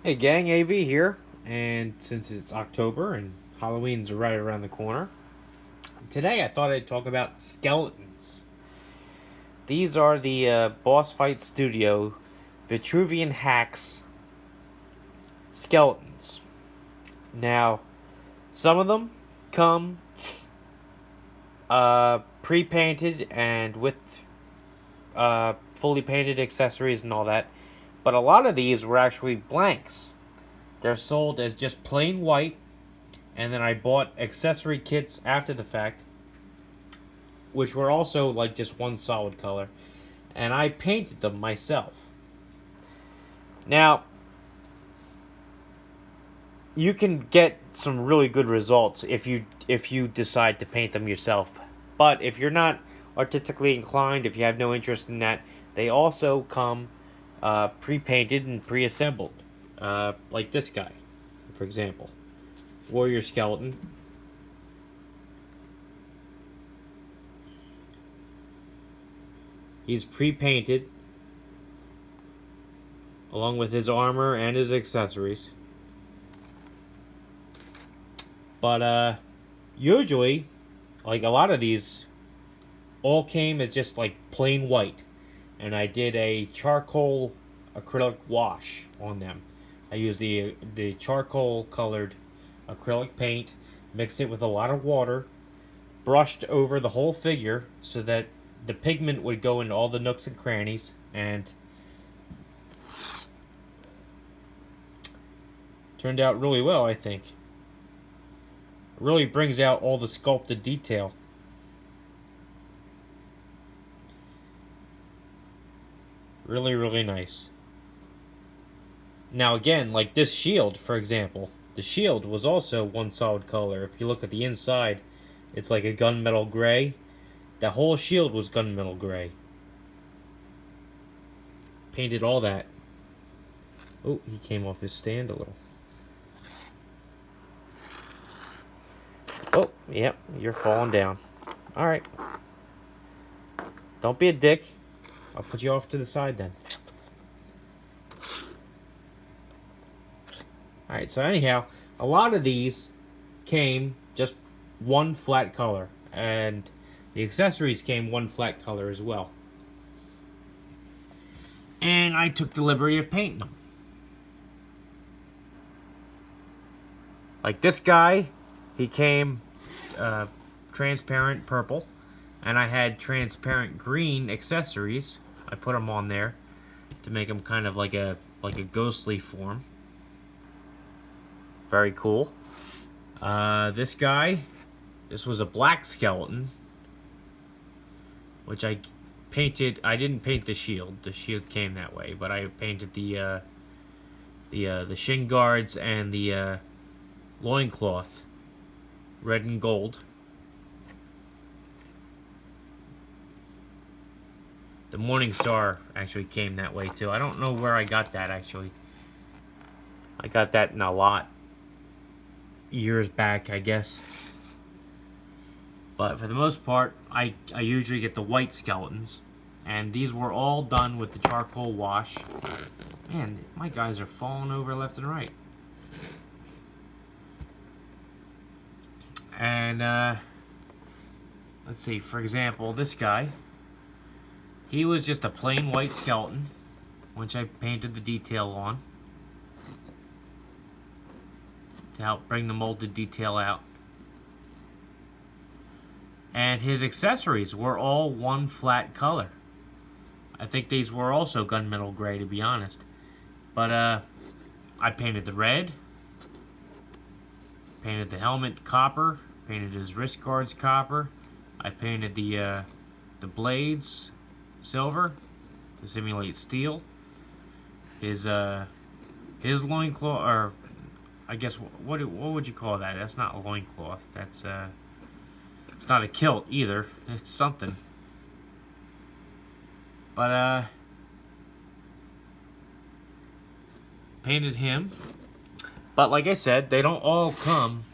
Hey gang, AV here, and since it's October and Halloween's right around the corner, today I thought I'd talk about skeletons. These are the Boss Fight Studio Vitruvian Hacks skeletons. Now, some of them come pre-painted and with fully painted accessories and all that, but a lot of these were actually blanks. They're sold as just plain white, and then I bought accessory kits after the fact, which were also like just one solid color, and I painted them myself. Now, you can get some really good results if you decide to paint them yourself. But if you're not artistically inclined, if you have no interest in that, they also come pre-painted and pre-assembled, like this guy, for example, warrior skeleton. He's pre-painted along with his armor and his accessories. But usually, like a lot of these, all came as just like plain white, and I did a charcoal acrylic wash on them. I used the charcoal colored acrylic paint, mixed it with a lot of water, brushed over the whole figure so that the pigment would go into all the nooks and crannies, and turned out really well, I think. It really brings out all the sculpted detail. Really, really nice. Now again, like this shield, for example, the shield was also one solid color. If you look at the inside, it's like a gunmetal gray. The whole shield was gunmetal gray. Painted all that. Oh, he came off his stand a little. Oh, yep, you're falling down. Alright. Don't be a dick. I'll put you off to the side then. Alright, so anyhow, a lot of these came just one flat color, and the accessories came one flat color as well. And I took the liberty of painting them. Like this guy, he came transparent purple, and I had transparent green accessories. I put them on there to make them kind of like a ghostly form. Very cool. This guy, this was a black skeleton, which I painted. I didn't paint the shield. The shield came that way, but I painted the shin guards and the loincloth red and gold. The Morning Star actually came that way too. I don't know where I got that actually. I got that in a lot years back, I guess. But for the most part, I usually get the white skeletons. And these were all done with the charcoal wash. Man, my guys are falling over left and right. And, let's see, for example, this guy. He was just a plain white skeleton, which I painted the detail on to help bring the molded detail out. And his accessories were all one flat color. I think these were also gunmetal gray, to be honest. But I painted the red, painted the helmet copper, painted his wrist guards copper. I painted the blades silver to simulate steel. His loincloth, or I guess what would you call that? That's not a loincloth. That's it's not a kilt either. It's something. But painted him. But like I said, they don't all come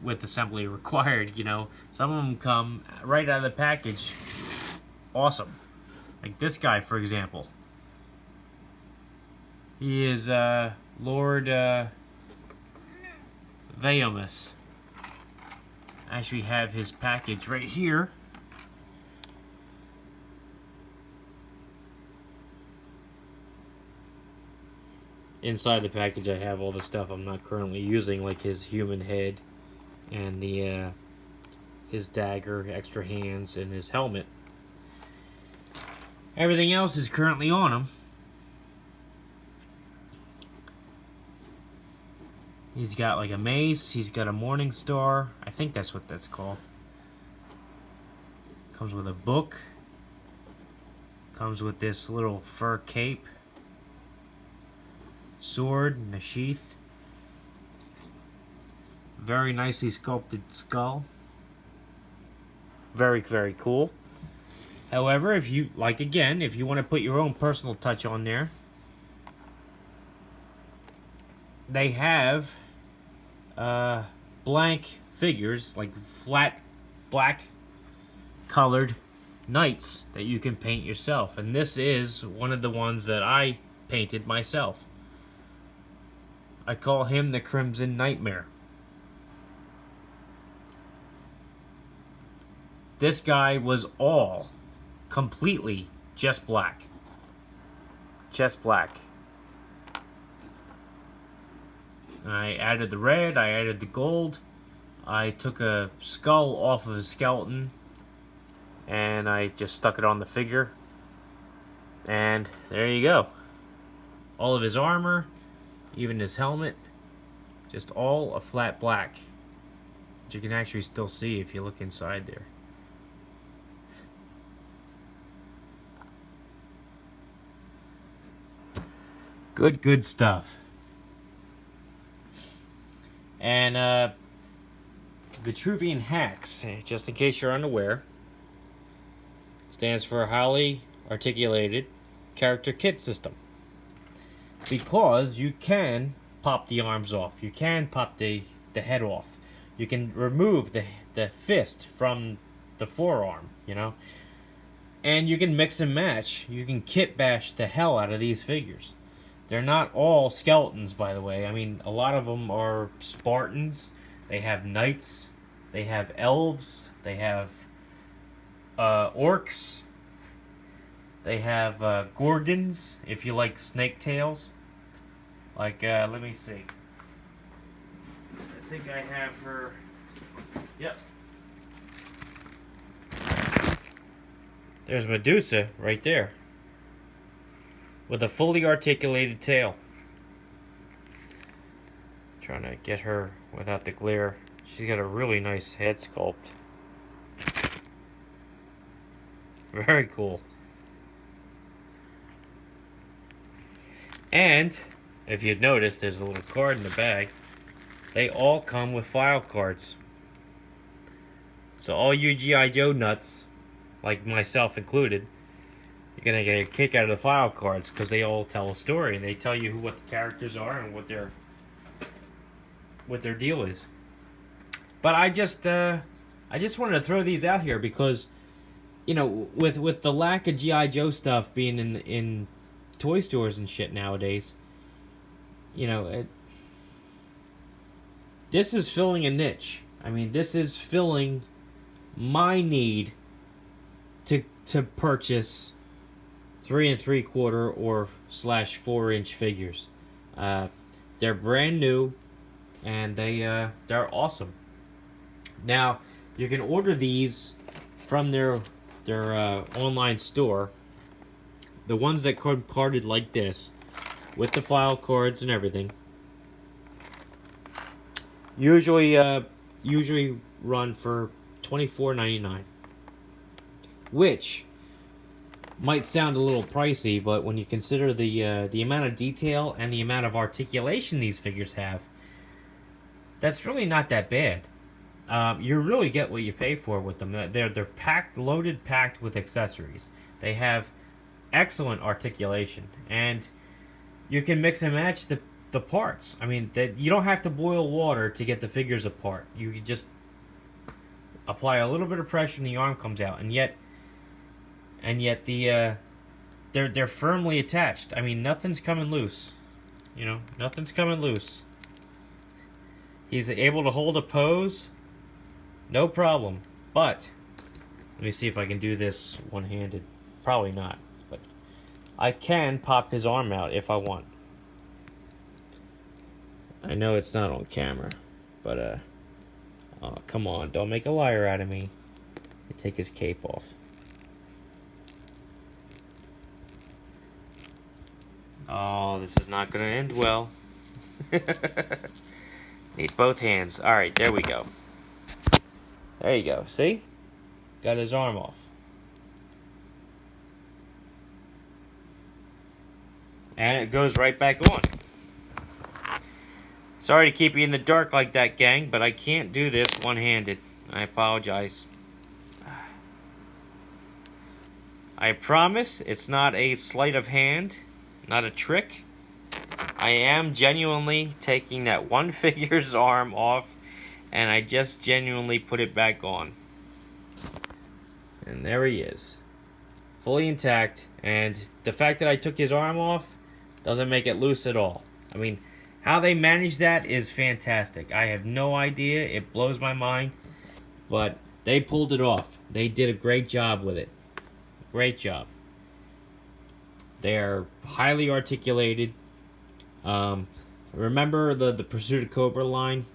with assembly required, you know. Some of them come right out of the package. Awesome. Like this guy, for example. He is Lord Vaomus. I actually have his package right here. Inside the package I have all the stuff I'm not currently using, like his human head and the his dagger, extra hands, and his helmet. Everything else is currently on him. He's got like a mace, he's got a morning star. I think that's what that's called. Comes with a book. Comes with this little fur cape. Sword and a sheath. Very nicely sculpted skull. Very, very cool. However, if you, like again, if you want to put your own personal touch on there, they have blank figures, like flat black colored knights that you can paint yourself. And this is one of the ones that I painted myself. I call him the Crimson Nightmare. This guy was all completely just black. Just black. I added the red, I added the gold. I took a skull off of his skeleton and I just stuck it on the figure. And there you go. All of his armor, even his helmet, just all a flat black. Which you can actually still see if you look inside there. Good stuff. And Vitruvian Hacks, just in case you're unaware, stands for Highly Articulated Character Kit System. Because you can pop the arms off, you can pop the head off, you can remove the fist from the forearm, you know, and you can mix and match. You can kit bash the hell out of these figures. They're not all skeletons, by the way. I mean, a lot of them are Spartans. They have knights. They have elves. They have orcs. They have gorgons, if you like snake tails. Like, let me see. I think I have her. Yep. There's Medusa right there. With a fully articulated tail. Trying to get her without the glare. She's got a really nice head sculpt. Very cool. And, if you'd noticed, there's a little card in the bag. They all come with file cards. So all you G.I. Joe nuts, like myself included, you're gonna get a kick out of the file cards because they all tell a story and they tell you what the characters are and what their deal is. But I just wanted to throw these out here because, you know, with the lack of G.I. Joe stuff being in toy stores and shit nowadays, you know, this is filling a niche. I mean, this is filling my need to purchase 3 3/4 or /4 figures. They're brand new, and they're awesome. Now you can order these from their online store. The ones that come carded like this, with the file cards and everything, usually run for $24.99, which might sound a little pricey, but when you consider the amount of detail and the amount of articulation these figures have, that's really not that bad. You really get what you pay for with them. They're packed, loaded, packed with accessories. They have excellent articulation, and you can mix and match the parts. I mean, you don't have to boil water to get the figures apart. You can just apply a little bit of pressure and the arm comes out, and yet they're firmly attached. I mean, nothing's coming loose. You know, nothing's coming loose. He's able to hold a pose, no problem. But let me see if I can do this one-handed. Probably not, but I can pop his arm out if I want. I know it's not on camera, but oh, come on, don't make a liar out of me. Take his cape off. Oh, this is not gonna end well. Need both hands. Alright, there we go. There you go, see? Got his arm off. And it goes right back on. Sorry to keep you in the dark like that, gang, but I can't do this one-handed. I apologize. I promise it's not a sleight of hand, not a trick. I am genuinely taking that one figure's arm off, and I just genuinely put it back on. And there he is. Fully intact, and the fact that I took his arm off doesn't make it loose at all. I mean, how they managed that is fantastic. I have no idea. It blows my mind. But they pulled it off. They did a great job with it. Great job. They're highly articulated. Remember the Pursuit of Cobra line,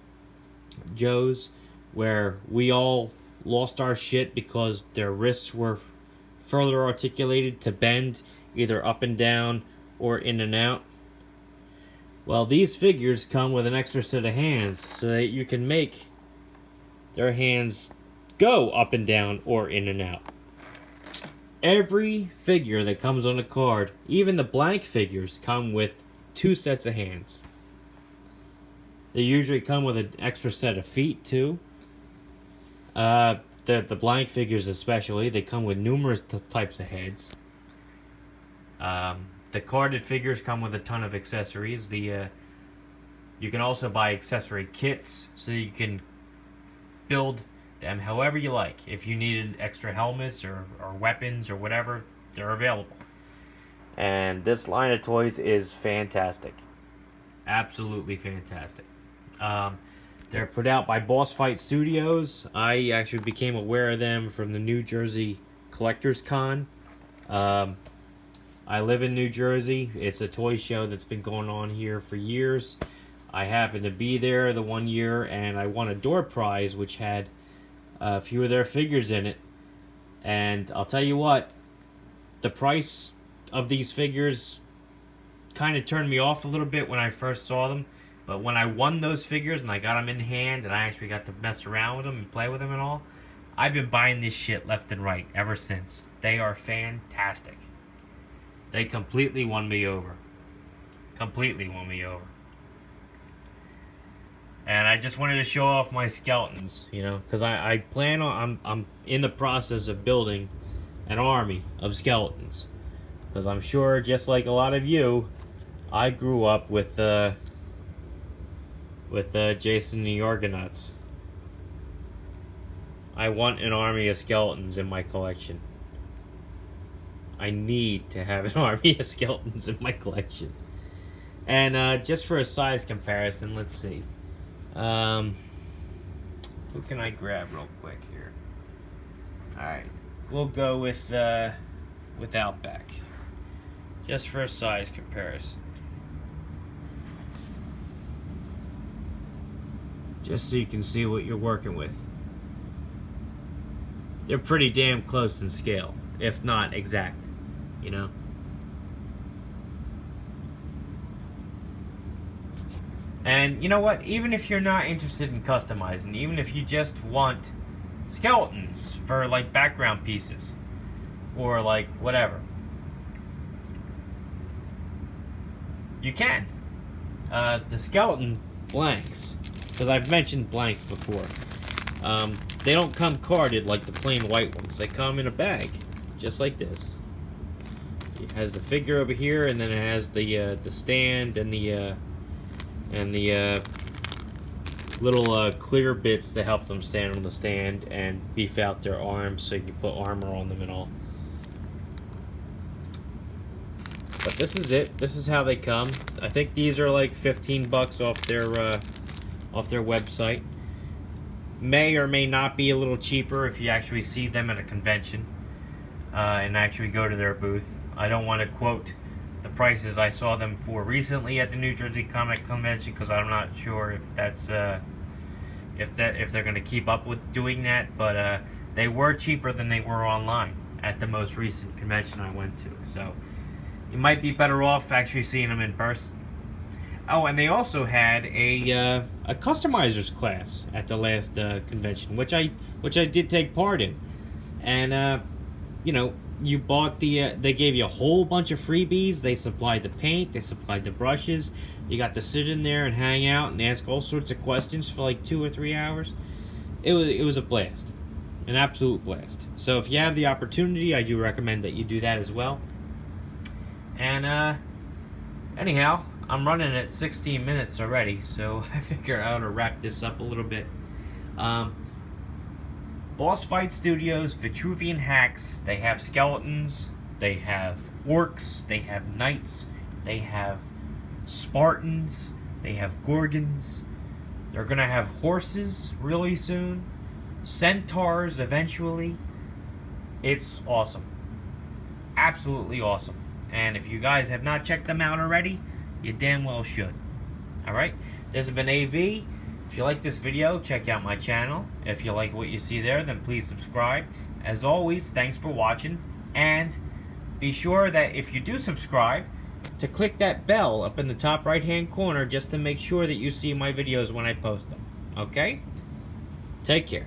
Joe's, where we all lost our shit because their wrists were further articulated to bend either up and down or in and out? Well, these figures come with an extra set of hands so that you can make their hands go up and down or in and out. Every figure that comes on a card, even the blank figures, come with 2 sets of hands. They usually come with an extra set of feet, too. The blank figures especially, they come with numerous types of heads. The carded figures come with a ton of accessories. You can also buy accessory kits, so you can build them however you like. If you needed extra helmets or weapons or whatever, they're available. And this line of toys is fantastic. Absolutely fantastic. They're put out by Boss Fight Studios. I actually became aware of them from the New Jersey Collectors Con. I live in New Jersey. It's a toy show that's been going on here for years. I happened to be there the one year, and I won a door prize, which had a few of their figures in it. And I'll tell you what, the price of these figures kind of turned me off a little bit when I first saw them. But when I won those figures and I got them in hand and I actually got to mess around with them and play with them and all, I've been buying this shit left and right ever since. They are fantastic. They completely won me over. Completely won me over. And I just wanted to show off my skeletons, you know, because I plan on, I'm in the process of building an army of skeletons. Because I'm sure, just like a lot of you, I grew up with Jason and the Argonauts. I want an army of skeletons in my collection. I need to have an army of skeletons in my collection. And just for a size comparison, let's see. Who can I grab real quick here? Alright, we'll go with Outback. Just for a size comparison. Just so you can see what you're working with. They're pretty damn close in scale, if not exact, you know? And you know what? Even if you're not interested in customizing, even if you just want skeletons for like background pieces or like whatever, you can. The skeleton blanks, because I've mentioned blanks before, they don't come carded like the plain white ones. They come in a bag, just like this. It has the figure over here, and then it has the stand and the little clear bits to help them stand on the stand and beef out their arms so you can put armor on them and all. But this is it. This is how they come. I think these are like 15 bucks off their website. May or may not be a little cheaper if you actually see them at a convention and actually go to their booth. I don't want to quote the prices I saw them for recently at the New Jersey Comic Convention, because I'm not sure if that's if they're going to keep up with doing that. But they were cheaper than they were online at the most recent convention I went to. So you might be better off actually seeing them in person. Oh, and they also had a customizers class at the last convention, which I did take part in. And you know, you bought the they gave you a whole bunch of freebies. They supplied the paint, they supplied the brushes. You got to sit in there and hang out and ask all sorts of questions for like 2 or 3 hours. It was a blast, an absolute blast. So if you have the opportunity, I do recommend that you do that as well. And anyhow, I'm running at 16 minutes already, so I figure I ought to wrap this up a little bit. Boss Fight Studios, Vitruvian hacks. They have skeletons, they have orcs, they have knights, they have Spartans, they have gorgons. They're gonna have horses really soon, centaurs eventually. It's awesome, absolutely awesome. And if you guys have not checked them out already, you damn well should. Alright, this has been AV. If you like this video, check out my channel. If you like what you see there, then please subscribe. As always, thanks for watching. And be sure that if you do subscribe, to click that bell up in the top right hand corner just to make sure that you see my videos when I post them. Okay? Take care.